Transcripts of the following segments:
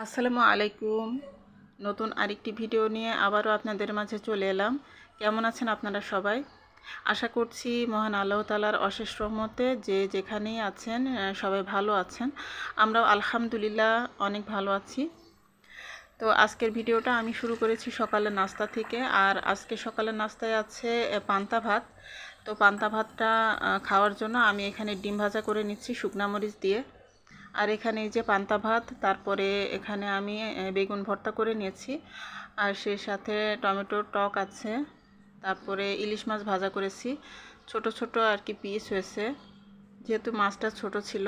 আসসালামু আলাইকুম। নতুন আরেকটি ভিডিও নিয়ে আবারও আপনাদের মাঝে চলে এলাম। কেমন আছেন আপনারা সবাই? আশা করছি মহান আল্লাহ তাআলার অশেষ রহমতে যে যেখানেই আছেন সবাই ভালো আছেন। আমরাও আলহামদুলিল্লাহ অনেক ভালো আছি। তো আজকের ভিডিওটা আমি শুরু করেছি সকালের নাস্তা থেকে। আর আজকে সকালের নাস্তায় আছে পান্তা ভাত। তো পান্তা ভাতটা খাওয়ার জন্য আমি এখানে ডিম ভাজা করে নিচ্ছি শুকনা মরিচ দিয়ে। আর এখানে এই যে পান্তা ভাত, তারপরে এখানে আমি বেগুন ভর্তা করে নিয়েছি। আর সেই সাথে টমেটোর টক আছে, তারপরে ইলিশ মাছ ভাজা করেছি, ছোট ছোট আর কি পিস হয়েছে যেহেতু মাছটা ছোট ছিল।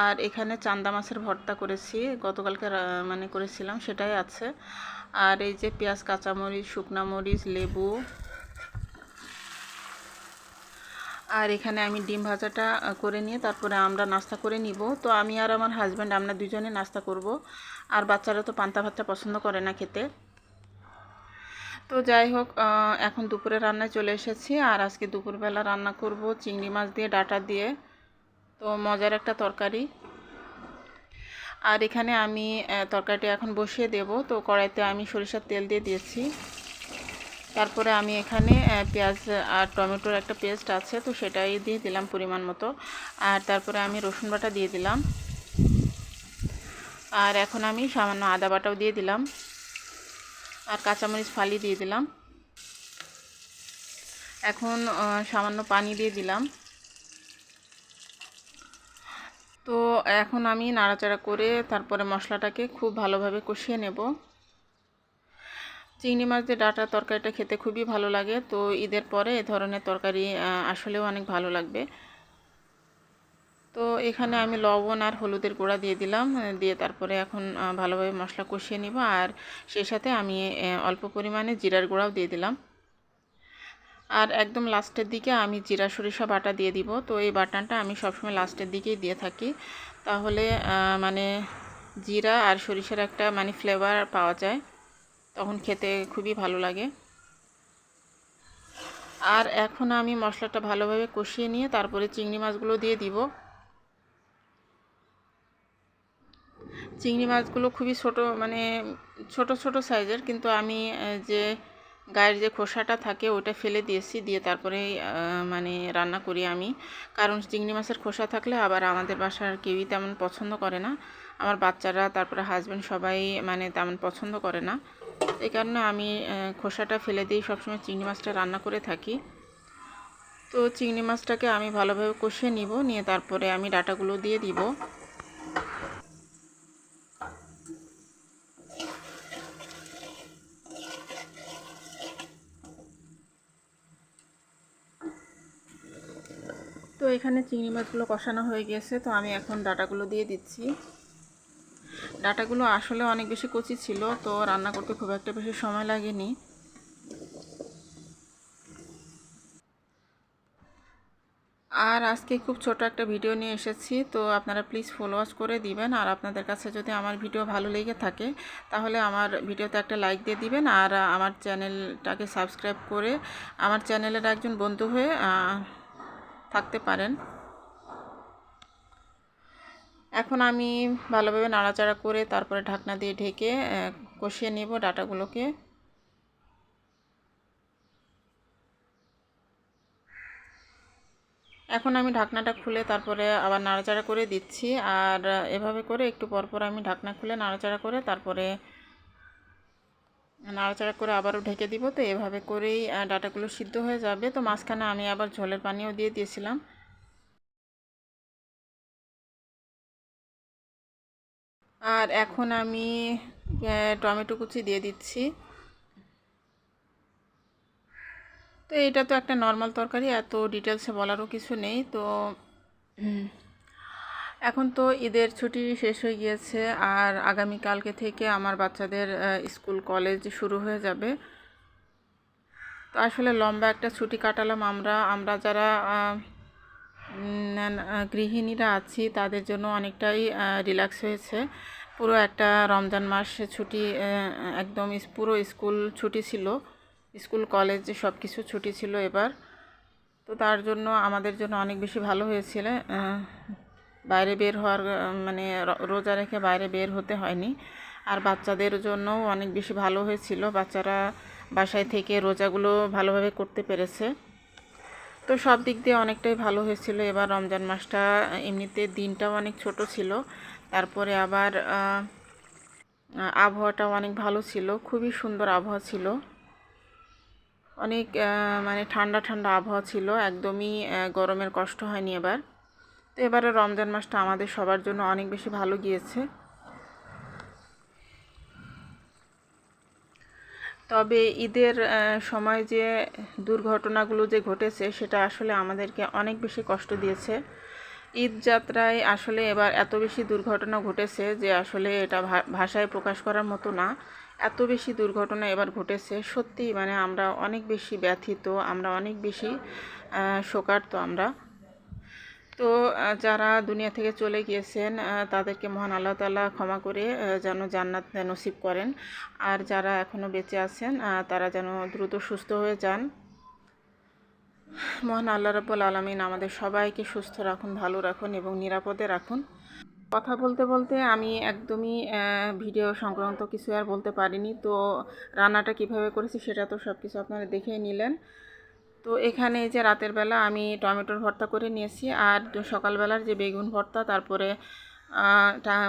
আর এখানে চান্দা মাছের ভর্তা করেছি, গতকালকে মানে করেছিলাম, সেটাই আছে। আর এই যে পেঁয়াজ, কাঁচামরিচ, শুকনা মরিচ, লেবু। আর এখানে আমি ডিম ভাজাটা করে নিয়ে তারপরে আমরা নাস্তা করে নিব। তো আমি আর আমার হাজব্যান্ড আমরা দুজনে নাস্তা করব। আর বাচ্চারা তো পান্তা ভাতটা পছন্দ করে না খেতে। তো যাই হোক, এখন দুপুরে রান্নায় চলে এসেছি। আর আজকে দুপুরবেলা রান্না করব চিংড়ি মাছ দিয়ে ডাঁটা দিয়ে। তো মজার একটা তরকারি। আর এখানে আমি তরকারিটা এখন বসিয়ে দেব। তো কড়াইতে আমি সরিষার তেল দিয়ে দিয়েছি। তারপরে আমি এখানে পেঁয়াজ আর টমেটোর একটা পেস্ট আছে, তো সেটাই দিয়ে দিলাম পরিমাণ মতো। আর তারপরে আমি রসুন বাটা দিয়ে দিলাম। আর এখন আমি সামান্য আদা বাটাও দিয়ে দিলাম। আর কাঁচামরিচ ফালি দিয়ে দিলাম। এখন সামান্য পানি দিয়ে দিলাম। তো এখন আমি নাড়াচাড়া করে তারপরে মশলাটাকে খুব ভালোভাবে কষিয়ে নেব। চিংড়ি মাছ দিয়ে ডাঁটা তরকারিটা খেতে খুবই ভালো লাগে। তো ঈদের পরে এ ধরনের তরকারি আসলেও অনেক ভালো লাগবে। তো এখানে আমি লবণ আর হলুদের গুঁড়া দিয়ে দিলাম, দিয়ে তারপরে এখন ভালোভাবে মশলা কষিয়ে নিব। আর সেই সাথে আমি অল্প পরিমাণে জিরার গুঁড়াও দিয়ে দিলাম। আর একদম লাস্টের দিকে আমি জিরা সরিষা বাটা দিয়ে দিব। তো এই বাটাটা আমি সবসময় লাস্টের দিকেই দিয়ে থাকি, তাহলে মানে জিরা আর সরিষার একটা মানে ফ্লেভার পাওয়া যায়, তখন খেতে খুবই ভালো লাগে। আর এখন আমি মশলাটা ভালোভাবে কষিয়ে নিয়ে তারপরে চিংড়ি মাছগুলো দিয়ে দিব। চিংড়ি মাছগুলো খুবই ছোট, মানে ছোট ছোট সাইজের, কিন্তু আমি যে গায়ের যে খোসাটা থাকে ওটা ফেলে দিয়েছি, দিয়ে তারপরে মানে রান্না করি আমি। কারণ চিংড়ি মাছের খোসা থাকলে আবার আমাদের বাসার কেউই তেমন পছন্দ করে না। আমার বাচ্চারা তারপরে হাজব্যান্ড সবাই মানে তেমন পছন্দ করে না। এই কারণে আমি খোসাটা ফেলে দিয়ে সবসময় চিংড়ি মাছটা রান্না করে থাকি। তো চিংড়ি মাছটাকে আমি ভালোভাবে কষিয়ে নিব, নিয়ে তারপরে আমি ডাঁটাগুলো দিয়ে দিব। তো এখানে চিংড়ি মাছগুলো কষানো হয়ে গেছে, তো আমি এখন ডাঁটাগুলো দিয়ে দিচ্ছি। ডাঁটাগুলো আসলে অনেক বেশি কচি ছিল, তো রান্না করতে খুব একটা বেশি সময় লাগেনি। আর আজকে খুব ছোট একটা ভিডিও নিয়ে এসেছি, তো আপনারা প্লিজ ফলোয়ার্স করে দিবেন। আর আপনাদের কাছে যদি আমার ভিডিও ভালো লেগে থাকে তাহলে আমার ভিডিওতে একটা লাইক দিয়ে দিবেন। আর আমার চ্যানেলটাকে সাবস্ক্রাইব করে আমার চ্যানেলের একজন বন্ধু হয়ে থাকতে পারেন। এখন আমি ভালোভাবে নাড়াচাড়া করে তারপরে ঢাকনা দিয়ে ঢেকে কষিয়ে নেব ডাঁটাগুলোকে। এখন আমি ঢাকনাটা খুলে তারপরে আবার নাড়াচাড়া করে দিচ্ছি। আর এভাবে করে একটু পরপর আমি ঢাকনা খুলে নাড়াচাড়া করে তারপরে নাড়াচাড়া করে আবারও ঢেকে দিব। তো এভাবে করেই ডাঁটাগুলো সিদ্ধ হয়ে যাবে। তো মাঝখানে আমি আবার ঝোলের পানিও দিয়ে দিয়েছিলাম। আর এখন আমি টমেটো কুচি দিয়ে দিচ্ছি। তো এটা তো একটা নর্মাল তরকারি, এত ডিটেলসে বলারও কিছু নেই। তো এখন তো ঈদের ছুটি শেষ হয়ে গিয়েছে, আর আগামীকালকে থেকে আমার বাচ্চাদের স্কুল কলেজ শুরু হয়ে যাবে। তো আসলে লম্বা একটা ছুটি কাটালাম আমরা যারা গৃহিণীরা আছি তাদের জন্য অনেকটাই রিল্যাক্স হয়েছে। পুরো একটা রমজান মাস ছুটি, একদম পুরো স্কুল ছুটি ছিল, স্কুল কলেজ সব কিছু ছুটি ছিল এবার। তো তার জন্য আমাদের জন্য অনেক বেশি ভালো হয়েছিল। বাইরে বের হওয়ার মানে রোজা রেখে বাইরে বের হতে হয়নি। আর বাচ্চাদের জন্যও অনেক বেশি ভালো হয়েছিল। বাচ্চারা বাসায় থেকে রোজাগুলো ভালোভাবে করতে পেরেছে। তো সব দিক দিয়ে অনেকটাই ভালো হয়েছিল। এবার রমজান মাসটা এমনিতে দিনটাও অনেক ছোট ছিল, তারপরে আবার আবহাওয়াটাও অনেক ভালো ছিল, খুবই সুন্দর আবহাওয়া ছিল। অনেক মানে ঠান্ডা ঠান্ডা আবহাওয়া ছিল, একদমই গরমের কষ্ট হয়নি এবার। তো এবারে রমজান মাসটা আমাদের সবার জন্য অনেক বেশি ভালো গিয়েছে। তবে ঈদের সময় যে দুর্ঘটনাগুলো যে ঘটেছে সেটা আসলে আমাদেরকে অনেক বেশি কষ্ট দিয়েছে। ঈদ যাত্রায় আসলে এবার এত বেশি দুর্ঘটনা ঘটেছে যে আসলে এটা ভাষায় প্রকাশ করার মতো না। এত বেশি দুর্ঘটনা এবার ঘটেছে, সত্যি মানে আমরা অনেক বেশি ব্যথিত, আমরা অনেক বেশি শোকার্ত আমরা। তো যারা দুনিয়া থেকে চলে গিয়েছেন তাদেরকে মহান আল্লাহ তাআলা ক্ষমা করে যেন জান্নাত নসিব করেন। আর যারা এখনও বেঁচে আছেন তারা যেন দ্রুত সুস্থ হয়ে যান। মহান আল্লাহ রাব্বুল আলামিন আমাদের সবাইকে সুস্থ রাখুন, ভালো রাখুন এবং নিরাপদে রাখুন। কথা বলতে বলতে আমি একদমই ভিডিও সংক্রান্ত কিছু আর বলতে পারিনি। তো রান্নাটা কিভাবে করেছি সেটা তো সব কিছু আপনারা দেখেই নিলেন। তো এখানে যে রাতের বেলা আমি টমেটোর ভর্তা করে নিয়েছি, আর সকালবেলার যে বেগুন ভর্তা, তারপরে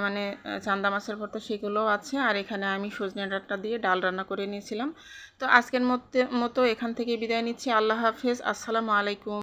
মানে চান্দা মাছের ভর্তা সেগুলোও আছে। আর এখানে আমি সজনে ডাঁটা দিয়ে ডাল রান্না করে নিয়েছিলাম। তো আজকের মতো এখান থেকে বিদায় নিচ্ছি। আল্লাহ হাফেজ, আসসালামু আলাইকুম।